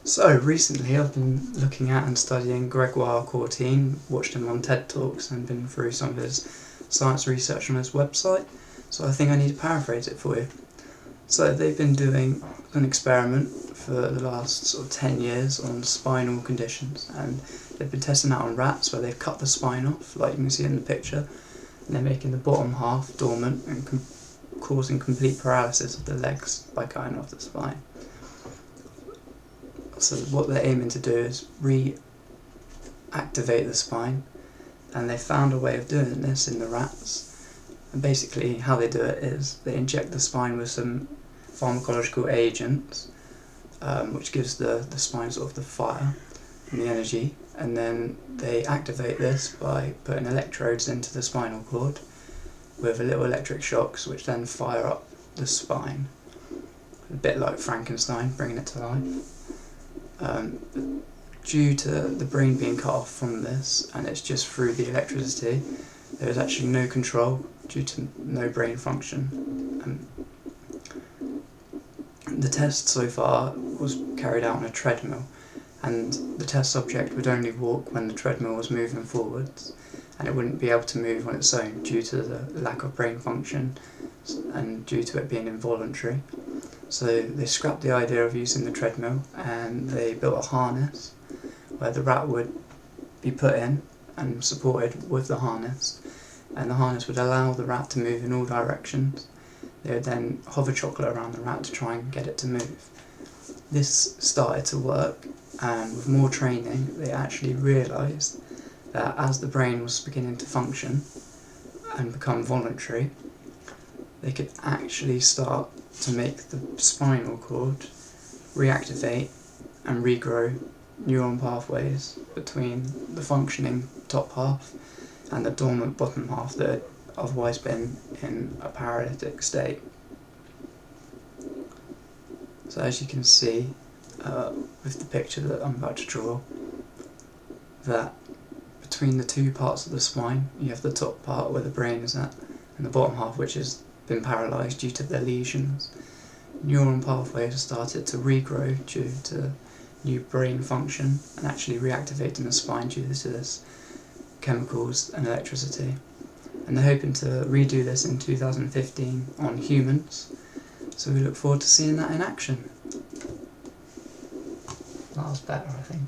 So recently I've been looking at and studying Gregoire Courtine, watched him on TED Talks and been through some of his science research on his website, so I think I need to paraphrase it for you. So they've been doing an experiment for the last sort of 10 years on spinal conditions, and they've been testing that on rats where they've cut the spine off, like you can see in the picture, and they're making the bottom half dormant and causing complete paralysis of the legs by cutting off the spine. So what they're aiming to do is reactivate the spine, and they found a way of doing this in the rats. And basically how they do it is they inject the spine with some pharmacological agents, which gives the spine sort of the fire and the energy, and then they activate this by putting electrodes into the spinal cord with little electric shocks which then fire up the spine, a bit like Frankenstein, bringing it to life. Due to the brain being cut off from this, and it's just through the electricity, there is actually no control due to no brain function. The test so far was carried out on a treadmill, and the test subject would only walk when the treadmill was moving forwards, and it wouldn't be able to move on its own due to the lack of brain function and due to it being involuntary. So they scrapped the idea of using the treadmill and they built a harness where the rat would be put in and supported with the harness, and the harness would allow the rat to move in all directions. They would then hover chocolate around the rat to try and get it to move. This started to work, and with more training they actually realised that as the brain was beginning to function and become voluntary, they could actually start to make the spinal cord reactivate and regrow neuron pathways between the functioning top half and the dormant bottom half that had otherwise been in a paralytic state. So as you can see with the picture that I'm about to draw, that between the two parts of the spine, you have the top part where the brain is at and the bottom half which has been paralysed due to their lesions. Neuron pathways have started to regrow due to new brain function and actually reactivating the spine due to this chemicals and electricity. And they're hoping to redo this in 2015 on humans, so we look forward to seeing that in action. That was better, I think.